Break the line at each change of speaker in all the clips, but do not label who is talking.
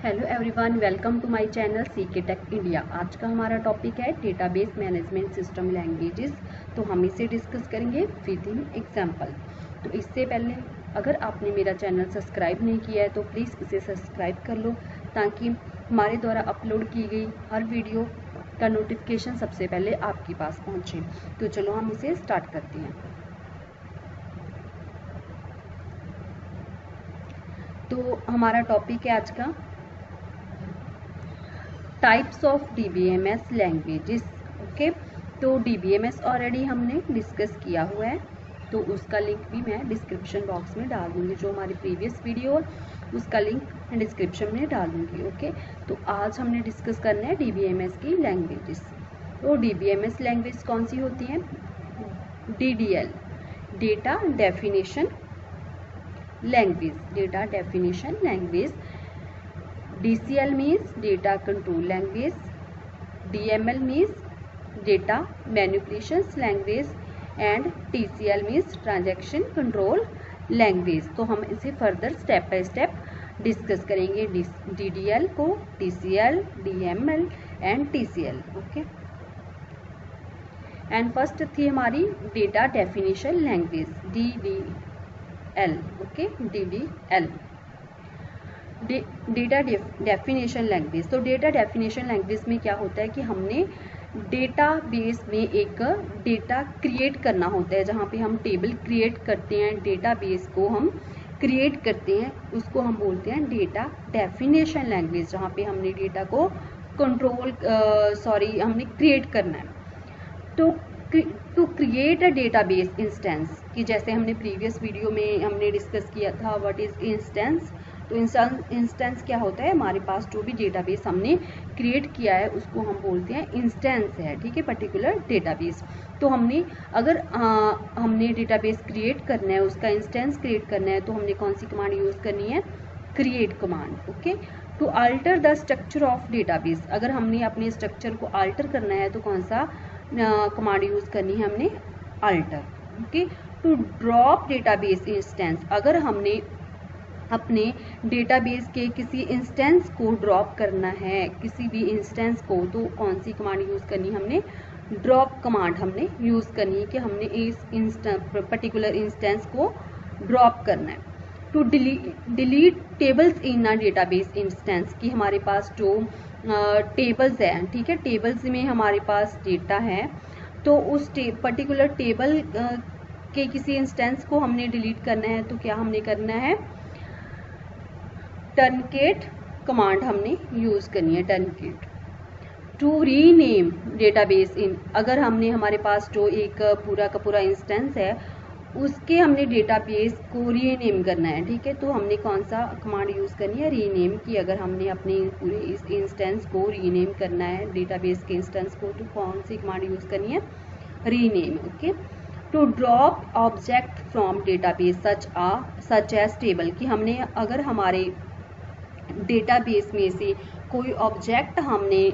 Hello everyone, welcome to my channel CK tech India. आज का हमारा टॉपिक है डेटाबेस मैनेजमेंट सिस्टम लैंग्वेजेस। तो हम इसे डिस्कस करेंगे विद इन एग्जांपल। तो इससे पहले अगर आपने मेरा चैनल सब्सक्राइब नहीं किया है तो प्लीज़ इसे सब्सक्राइब कर लो, ताकि हमारे द्वारा अपलोड की गई हर वीडियो का नोटिफिकेशन सबसे पहले आपके पास पहुँचे। तो चलो हम इसे स्टार्ट करते हैं। तो हमारा टॉपिक है आज का types of DBMS languages. Okay, तो डीबीएमएस ऑलरेडी हमने डिस्कस किया हुआ है, तो उसका लिंक भी मैं डिस्क्रिप्शन बॉक्स में डाल दूंगी। जो हमारी प्रीवियस वीडियो है उसका लिंक मैं डिस्क्रिप्शन में डाल दूंगी। ओके, तो आज हमने डिस्कस करना है डीबीएमएस की लैंग्वेजेस। तो डीबीएमएस लैंग्वेज कौन सी होती हैं? DDL, data definition language, data definition language. DCL means data control language, DML means data manipulations language and TCL means transaction control language। तो हम इसे further step by step discuss करेंगे, DDL को, TCL, DML and TCL। Okay, and first थी हमारी data definition language, DDL। Okay, DDL data definition language. तो data definition language में क्या होता है कि हमने डेटाबेस में एक डेटा क्रिएट करना होता है, जहाँ पे हम टेबल क्रिएट करते हैं, डेटाबेस को हम क्रिएट करते हैं, उसको हम बोलते हैं डेटा डेफिनेशन लैंग्वेज, जहाँ पे हमने डेटा को हमने क्रिएट करना है। तो to create a database instance, कि जैसे हमने प्रीवियस वीडियो में हमने डिस्कस किया था व्हाट इज इंस्टेंस। तो इंस्टेंस क्या होता है? हमारे पास जो भी डेटाबेस हमने क्रिएट किया है उसको हम बोलते हैं इंस्टेंस है, ठीक है, पर्टिकुलर डेटाबेस। तो हमने डेटाबेस क्रिएट करना है, उसका इंस्टेंस क्रिएट करना है, तो हमने कौन सी कमांड यूज करनी है? Create command. Okay, to alter the structure of database, अगर हमने अपने स्ट्रक्चर को अल्टर करना है तो कौन सा कमांड यूज करनी है? हमने alter. Okay, to drop database instance, अगर हमने अपने डेटाबेस के किसी इंस्टेंस को ड्रॉप करना है, किसी भी इंस्टेंस को, तो कौन सी कमांड यूज करनी है? हमने ड्रॉप कमांड हमने यूज करनी है, कि हमने इस पर्टिकुलर इंस्टेंस को ड्रॉप करना है। To delete tables in a database instance, कि हमारे पास जो टेबल्स है, ठीक है, टेबल्स में हमारे पास डेटा है, तो उस पर्टिकुलर टेबल के किसी इंस्टेंस को हमने डिलीट करना है, तो क्या हमने करना है? टर्नकेट कमांड हमने यूज करनी है, टर्नकेट। टू रीनेम डेटाबेस इन, अगर हमने हमारे पास जो एक पूरा का पूरा इंस्टेंस है उसके हमने डेटाबेस को रीनेम करना है, ठीक है, तो हमने कौन सा कमांड यूज करनी है? रीनेम की। अगर हमने अपने पूरे इस इंस्टेंस को रीनेम करना है, डेटाबेस के इंस्टेंस को, तो कौन सी कमांड यूज करनी है? Rename. Okay, to drop object from database such as table, कि हमने अगर हमारे डेटाबेस में से कोई ऑब्जेक्ट हमने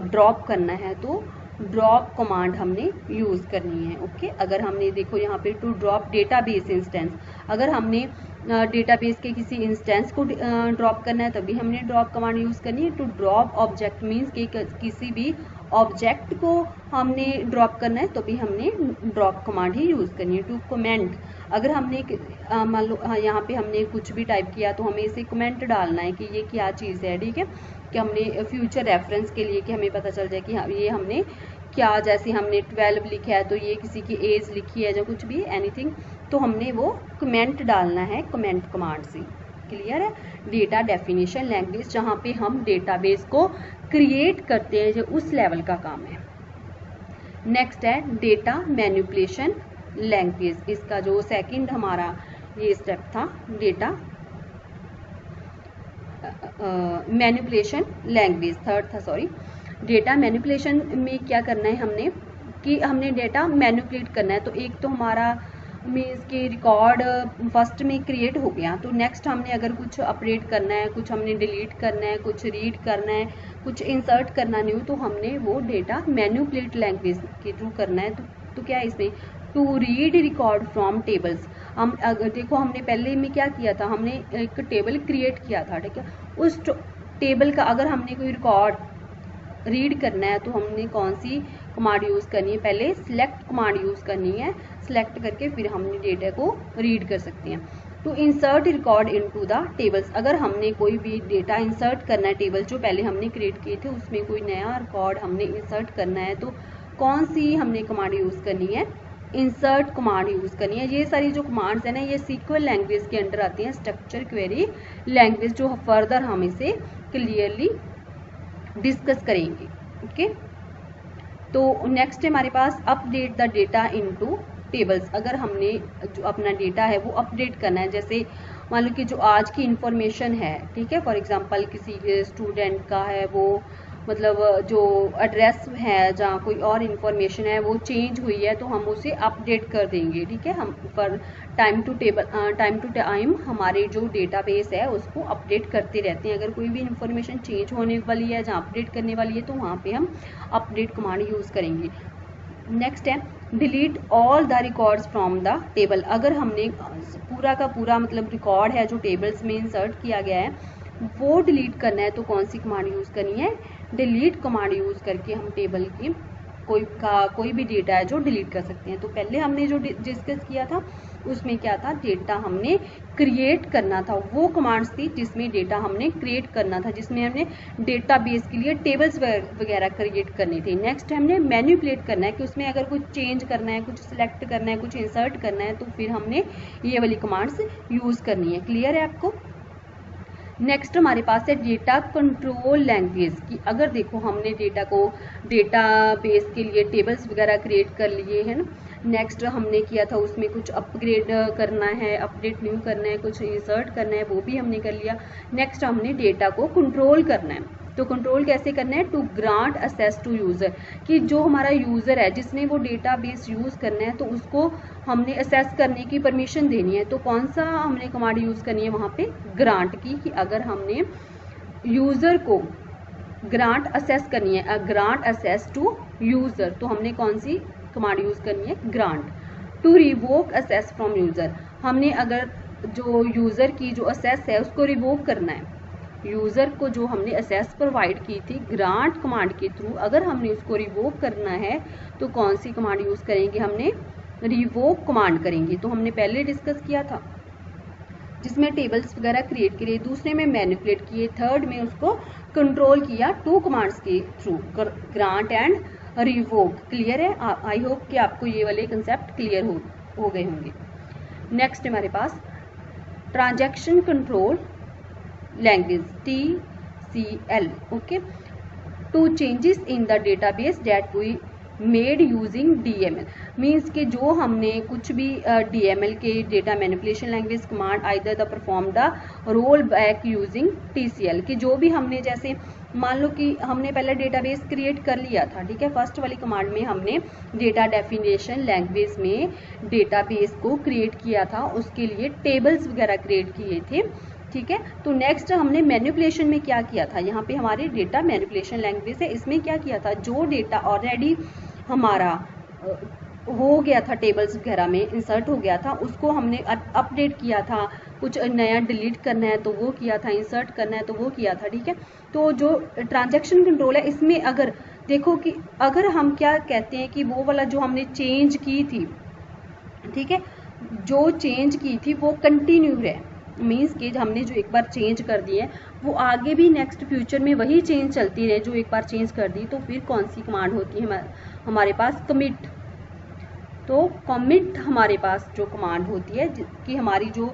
ड्रॉप करना है तो ड्रॉप कमांड हमने यूज करनी है। ओके, अगर हमने देखो यहाँ पे टू ड्रॉप डेटाबेस इंस्टेंस, अगर हमने डेटाबेस के किसी इंस्टेंस को ड्रॉप करना है तभी हमने ड्रॉप कमांड यूज करनी है। टू ड्रॉप ऑब्जेक्ट मीन्स कि किसी भी ऑब्जेक्ट को हमने ड्रॉप करना है तो भी हमने ड्रॉप कमांड ही यूज करनी है। टू कमेंट, अगर हमने मान लो यहाँ पे हमने कुछ भी टाइप किया तो हमें इसे कमेंट डालना है कि ये क्या चीज़ है, ठीक है, कि हमने फ्यूचर रेफरेंस के लिए, कि हमें पता चल जाए कि हाँ ये हमने क्या, जैसे हमने 12 लिखा है तो ये किसी की एज लिखी है, जो कुछ भी एनीथिंग, तो हमने वो कमेंट डालना है कमेंट कमांड से। क्लियर है? डेटा डेफिनेशन लैंग्वेज, जहाँ पे हम डेटाबेस को क्रिएट करते हैं, जो उस लेवल का काम है। नेक्स्ट है डेटा मैनिपुलेशन लैंग्वेज, इसका जो सेकंड हमारा ये स्टेप था, डेटा मैनिपुलेशन लैंग्वेज, थर्ड था, सॉरी। डेटा मैनिपुलेशन में क्या करना है हमने, कि हमने डेटा मैनिपुलेट करना है। तो एक तो हमारा मीन्स के रिकॉर्ड फर्स्ट में क्रिएट हो गया, तो नेक्स्ट हमने अगर कुछ अपडेट करना है, कुछ हमने डिलीट करना है, कुछ रीड करना है, कुछ इंसर्ट करना न्यू, तो हमने वो डेटा मैनिपुलेट लैंग्वेज के थ्रू करना है। तो क्या है इसमें? To read record from tables, हम अगर देखो हमने पहले में क्या किया था, हमने एक टेबल क्रिएट किया था, ठीक है, उस टेबल का अगर हमने कोई रिकॉर्ड रीड करना है तो हमने कौन सी कमांड यूज़ करनी है, पहले सिलेक्ट कमांड यूज़ करनी है, सिलेक्ट करके फिर हमने डेटा को रीड कर सकते हैं। To insert record into the tables, अगर हमने कोई भी डेटा इंसर्ट करना है, टेबल जो पहले हमने क्रिएट किए थे उसमें कोई नया रिकॉर्ड हमने इंसर्ट करना है तो कौन सी हमने कमांड यूज़ करनी है, इंसर्ट कमांड यूज़ करनी है। ये सारी जो कमांड्स है ना ये सीक्वल लैंग्वेज के अंडर आती हैं, स्ट्रक्चर क्वेरी लैंग्वेज, जो फर्दर हम इसे क्लियरली डिस्कस करेंगे। ओके, तो नेक्स्ट है हमारे पास update the data into tables. अगर हमने जो अपना डेटा है वो अपडेट करना है, जैसे मान लो कि जो आज की इंफॉर्मेशन है, ठीक है, फॉर एग्जांपल किसी स्टूडेंट का है वो मतलब जो एड्रेस है जहाँ कोई और इन्फॉर्मेशन है वो चेंज हुई है तो हम उसे अपडेट कर देंगे, ठीक है। हम पर टाइम टू टाइम हमारे जो डेटाबेस है उसको अपडेट करते रहते हैं। अगर कोई भी इन्फॉर्मेशन चेंज होने वाली है, जहाँ अपडेट करने वाली है, तो वहाँ पे हम अपडेट कमांड यूज़ करेंगे। नेक्स्ट है delete all the records from the table. अगर हमने पूरा का पूरा मतलब रिकॉर्ड है जो टेबल्स में इंसर्ट किया गया है वो डिलीट करना है तो कौन सी कमांड यूज़ करनी है, डिलीट कमांड यूज़ करके हम टेबल की कोई भी डेटा है जो डिलीट कर सकते हैं। तो पहले हमने जो डिस्कस किया था उसमें क्या था, डेटा हमने क्रिएट करना था, वो कमांड्स थी जिसमें डेटा हमने क्रिएट करना था, जिसमें हमने डेटाबेस के लिए टेबल्स वगैरह क्रिएट करने थे। नेक्स्ट हमने मैनिपुलेट करना है कि उसमें अगर कुछ चेंज करना है, कुछ सिलेक्ट करना है, कुछ इंसर्ट करना है तो फिर हमने ये वाली कमांड्स यूज़ करनी है। क्लियर है आपको। नेक्स्ट हमारे पास है डेटा कंट्रोल लैंग्वेज की। अगर देखो हमने डेटाबेस के लिए टेबल्स वगैरह क्रिएट कर लिए हैं ना, नेक्स्ट हमने किया था उसमें कुछ अपग्रेड करना है, अपडेट न्यू करना है, कुछ इंसर्ट करना है, वो भी हमने कर लिया। नेक्स्ट हमने डेटा को कंट्रोल करना है, तो कंट्रोल कैसे करना है, to grant access to user, कि जो हमारा यूज़र है जिसने वो डेटाबेस यूज़ करना है तो उसको हमने एक्सेस करने की परमिशन देनी है। तो कौन सा हमने कमांड यूज़ करनी है वहाँ पे, ग्रांट की, कि अगर हमने यूज़र को ग्रांट एक्सेस करनी है, ग्रांट एक्सेस टू यूज़र, तो हमने कौन सी कमांड यूज़ करनी है, grant. To revoke access from user, हमने अगर जो यूज़र की जो एक्सेस है उसको रिवोक करना है, यूज़र को जो हमने एक्सेस प्रोवाइड की थी ग्रांट कमांड के थ्रू, अगर हमने उसको रिवोक करना है तो कौन सी कमांड यूज़ करेंगे, हमने रिवोक कमांड करेंगे। तो हमने पहले डिस्कस किया था जिसमें टेबल्स वगैरह क्रिएट किए, दूसरे में मैनिपुलेट किए, थर्ड में उसको कंट्रोल किया टू कमांड्स के through, grant and revoke. Clear है। आई होप कि आपको ये वाले कंसेप्ट क्लियर हो गए होंगे। नेक्स्ट हमारे पास transaction control language TCL। Okay, to changes in the database that we made using DML, means के जो हमने कुछ भी DML के data manipulation language command either the perform the roll back using TCL, कि जो भी हमने जैसे मान लो कि हमने पहले डेटाबेस क्रिएट कर लिया था, ठीक है, फर्स्ट वाली कमांड में हमने डेटा डेफिनेशन लैंग्वेज में डेटाबेस को क्रिएट किया था, उसके लिए टेबल्स वगैरह क्रिएट किए थे, ठीक है। तो नेक्स्ट हमने मैनिपुलेशन में क्या किया था, यहाँ पे हमारी डेटा मैनिपुलेशन लैंग्वेज है, इसमें क्या किया था, जो डेटा ऑलरेडी हमारा हो गया था टेबल्स वगैरह में इंसर्ट हो गया था उसको हमने अपडेट किया था, कुछ नया डिलीट करना है तो वो किया था, इंसर्ट करना है तो वो किया था, ठीक है। तो जो ट्रांजैक्शन कंट्रोल है इसमें अगर देखो कि अगर हम क्या कहते हैं कि वो वाला जो हमने चेंज की थी, ठीक है, जो चेंज की थी वो कंटिन्यू है, मीन्स कि हमने जो एक बार चेंज कर दी है वो आगे भी नेक्स्ट फ्यूचर में वही चेंज चलती रहे, जो एक बार चेंज कर दी, तो फिर कौन सी कमांड होती है हमारे पास, कमिट। तो कमिट हमारे पास जो कमांड होती है कि हमारी जो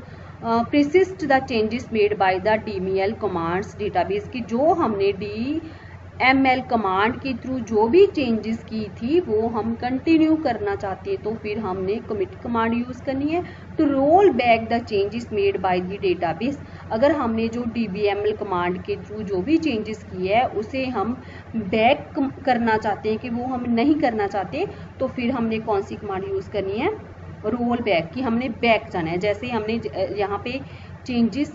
persist the changes made by the DML commands database की, जो हमने DML कमांड के थ्रू जो भी चेंजेस की थी वो हम कंटिन्यू करना चाहते हैं तो फिर हमने कमिट कमांड यूज़ करनी है। To roll back the changes made by the database, अगर हमने जो DBML कमांड के थ्रू जो भी चेंजेस किए है उसे हम बैक करना चाहते हैं कि वो हम नहीं करना चाहते तो फिर हमने कौन सी कमांड यूज़ करनी है, रोल बैक, कि हमने बैक जाना है। जैसे हमने यहाँ पे चेंजेस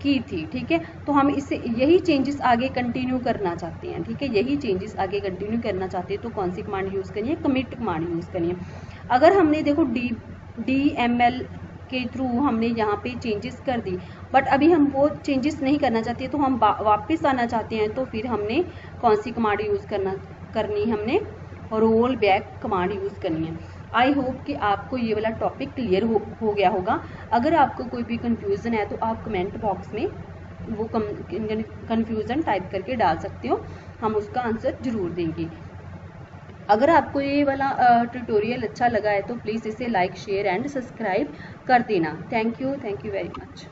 की थी, ठीक है, तो हम इससे यही चेंजेस आगे कंटिन्यू करना चाहते हैं, ठीक है, यही चेंजेस आगे कंटिन्यू करना चाहते हैं तो कौन सी कमांड यूज़ करनी है, कमिट कमांड यूज़ करनी है। अगर हमने देखो DML के थ्रू हमने यहाँ पे चेंजेस कर दी, बट अभी हम वो चेंजेस नहीं करना चाहते, तो हम वापस आना चाहते हैं, तो फिर हमने कौन सी कमांड यूज़ करनी हमने रोल बैक कमांड यूज़ करनी है। आई होप कि आपको ये वाला टॉपिक क्लियर हो गया होगा। अगर आपको कोई भी कंफ्यूजन है तो आप कमेंट बॉक्स में वो कंफ्यूजन टाइप करके डाल सकते हो, हम उसका आंसर जरूर देंगे। अगर आपको ये वाला ट्यूटोरियल अच्छा लगा है तो प्लीज़ इसे लाइक शेयर एंड सब्सक्राइब कर देना। Thank you very much.